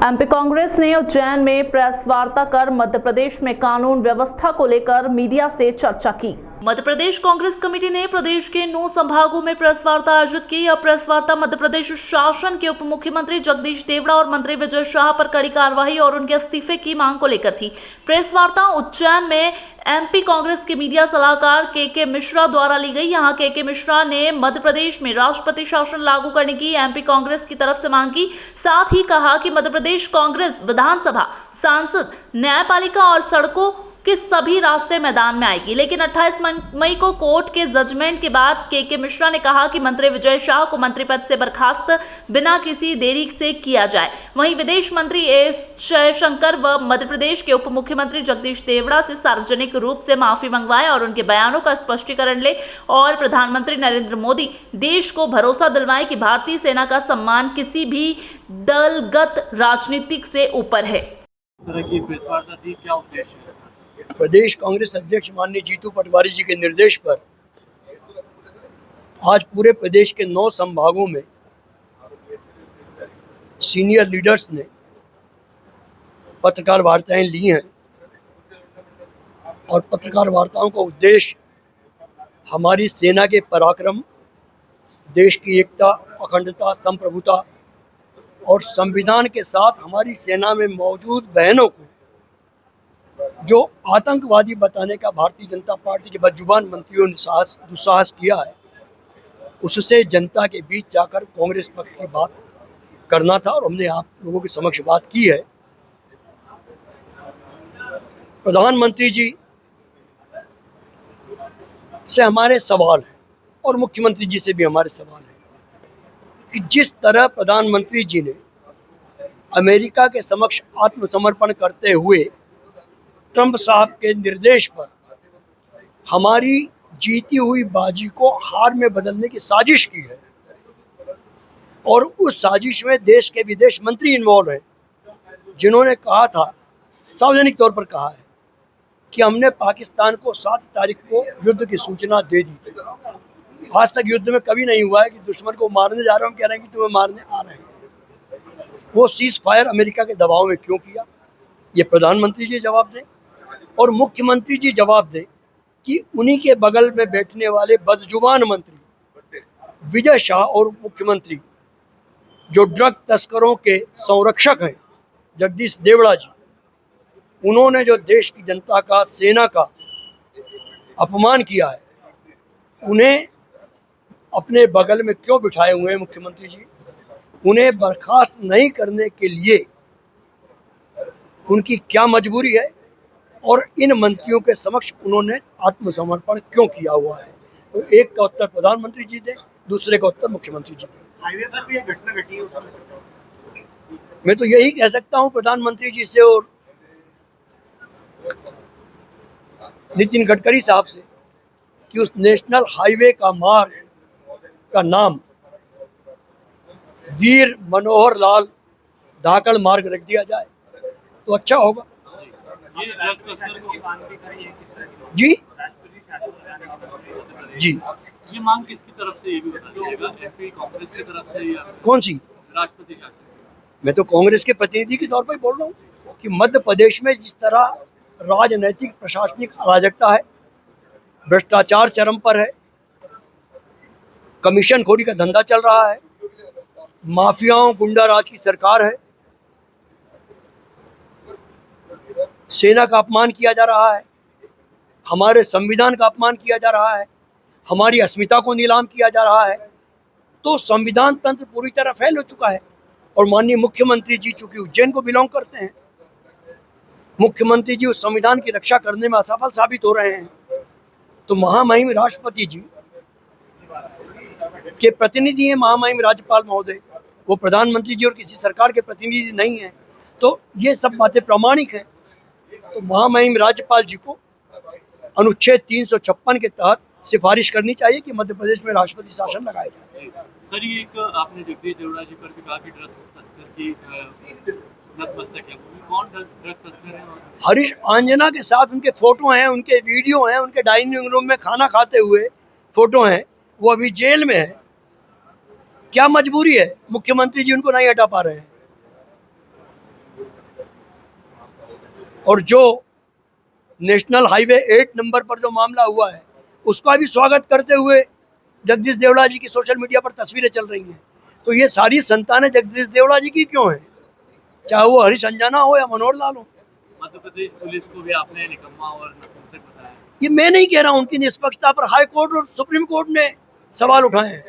MP Congress ने उज्जैन में press वार्ता कर मध्य प्रदेश में कानून व्यवस्था को लेकर मीडिया से चर्चा की। मध्य प्रदेश कांग्रेस कमेटी ने प्रदेश के 9 संभागों में प्रेस वार्ता आयोजित की। यह प्रेस वार्ता मध्य प्रदेश शासन के उप मुख्यमंत्री जगदीश देवड़ा और मंत्री विजय शाह पर कड़ी कार्रवाई और उनके इस्तीफे की मांग को लेकर थी। प्रेस वार्ता उज्जैन में एमपी कांग्रेस के मीडिया सलाहकार के मिश्रा द्वारा ली गई। यहाँ के मिश्रा ने मध्य प्रदेश में राष्ट्रपति शासन लागू करने की एमपी कांग्रेस की तरफ से मांग की। साथ ही कहा कि मध्य प्रदेश कांग्रेस विधानसभा, सांसद, न्यायपालिका और सड़कों के सभी रास्ते मैदान में आएगी, लेकिन 28 मई को कोर्ट के जजमेंट के बाद के मिश्रा ने कहा कि मंत्री विजय शाह को मंत्री पद से बर्खास्त बिना किसी देरी से किया जाए। वहीं विदेश मंत्री एस जयशंकर व मध्य प्रदेश के उप मुख्यमंत्री जगदीश देवड़ा से सार्वजनिक रूप से माफी मंगवाए और उनके बयानों का स्पष्टीकरण ले और प्रधानमंत्री नरेंद्र मोदी देश को भरोसा दिलवाए कि भारतीय सेना का सम्मान किसी भी दलगत राजनीतिक से ऊपर है। क्या उद्देश्य है? प्रदेश कांग्रेस अध्यक्ष माननीय जीतू पटवारी जी के निर्देश पर आज पूरे प्रदेश के 9 संभागों में सीनियर लीडर्स ने पत्रकार वार्ताएं ली हैं और पत्रकार वार्ताओं का उद्देश्य हमारी सेना के पराक्रम, देश की एकता, अखंडता, संप्रभुता और संविधान के साथ हमारी सेना में मौजूद बहनों को जो आतंकवादी बताने का भारतीय जनता पार्टी के बदजुबान मंत्रियों ने दुस्साहस किया है, उससे जनता के बीच जाकर कांग्रेस पक्ष की बात करना था और हमने आप लोगों के समक्ष बात की है। प्रधानमंत्री जी से हमारे सवाल हैं और मुख्यमंत्री जी से भी हमारे सवाल हैं कि जिस तरह प्रधानमंत्री जी ने अमेरिका के समक्ष आत्मसमर्पण करते हुए ट्रंप साहब के निर्देश पर हमारी जीती हुई बाजी को हार में बदलने की साजिश की है और उस साजिश में देश के विदेश मंत्री इन्वॉल्व हैं, जिन्होंने कहा था, सार्वजनिक तौर पर कहा है कि हमने पाकिस्तान को 7 तारीख को युद्ध की सूचना दे दी थी। आज तक युद्ध में कभी नहीं हुआ है कि दुश्मन को मारने जा रहे हैं, हम कह रहे हैं कि तुम्हें मारने आ रहे हैं। वो सीज फायर अमेरिका के दबाव में क्यों किया, ये प्रधानमंत्री जी जवाब दें और मुख्यमंत्री जी जवाब दें कि उन्हीं के बगल में बैठने वाले बदजुबान मंत्री विजय शाह और मुख्यमंत्री जो ड्रग तस्करों के संरक्षक हैं जगदीश देवड़ा जी, उन्होंने जो देश की जनता का, सेना का अपमान किया है, उन्हें अपने बगल में क्यों बिठाए हुए हैं मुख्यमंत्री जी? उन्हें बर्खास्त नहीं करने के लिए उनकी क्या मजबूरी है और इन मंत्रियों के समक्ष उन्होंने आत्मसमर्पण क्यों किया हुआ है? तो एक का उत्तर प्रधानमंत्री जी दें, दूसरे का उत्तर मुख्यमंत्री जी दें। हाईवे पर भी एक घटना घटी है। मैं तो यही कह सकता हूं प्रधानमंत्री जी से और नितिन गडकरी साहब से कि उस नेशनल हाईवे का मार्ग का नाम वीर मनोहर लाल धाकड़ मार्ग रख दिया जाए तो अच्छा होगा। जी जी, ये मांग किसकी तरफ से, ये भी बता दीजिएगा, एमपी कांग्रेस की तरफ से या कौन सी? राष्ट्रपति शासन? मैं तो कांग्रेस के प्रतिनिधि के तौर पर बोल रहा हूँ कि मध्य प्रदेश में जिस तरह राजनैतिक प्रशासनिक अराजकता है, भ्रष्टाचार चरम पर है, कमीशन खोरी का धंधा चल रहा है, माफियाओं गुंडा राज की सरकार है, सेना का अपमान किया जा रहा है, हमारे संविधान का अपमान किया जा रहा है, हमारी अस्मिता को नीलाम किया जा रहा है, तो संविधान तंत्र पूरी तरह फैल हो चुका है। और माननीय मुख्यमंत्री जी चूंकि उज्जैन को बिलोंग करते हैं, मुख्यमंत्री जी उस संविधान की रक्षा करने में असफल साबित हो रहे हैं, तो महामहिम राष्ट्रपति जी के प्रतिनिधि हैं महामहिम राज्यपाल महोदय, वो प्रधानमंत्री जी और किसी सरकार के प्रतिनिधि नहीं है। तो ये सब बातें प्रामाणिक हैं। तो महामहिम राज्यपाल जी को अनुच्छेद 356 के तहत सिफारिश करनी चाहिए कि मध्य प्रदेश में राष्ट्रपति शासन लगाया जाए। सर, ये एक आपने जगदीश देवड़ा जी पर भी कहा कि ड्रग तस्कर की नतमस्तक है, कौन ड्रग तस्कर है? हरीश आंजना के साथ उनके फोटो हैं, उनके वीडियो हैं, उनके डाइनिंग रूम में खाना खाते हुए फोटो हैं, वो अभी जेल में है। क्या मजबूरी है? मुख्यमंत्री जी उनको नहीं हटा पा रहे हैं। और जो नेशनल हाईवे 8 नंबर पर जो मामला हुआ है उसका भी स्वागत करते हुए जगदीश देवड़ा जी की सोशल मीडिया पर तस्वीरें चल रही हैं। तो ये सारी संतानें जगदीश देवड़ा जी की क्यों हैं, चाहे वो हरीश अंजना हो या मनोहर लाल हो। मध्य प्रदेश पुलिस को भी आपने निकम्मा और नपुंसक बताया। ये मैं नहीं कह रहा हूं, उनकी निष्पक्षता पर हाई कोर्ट और सुप्रीम कोर्ट ने सवाल उठाए हैं।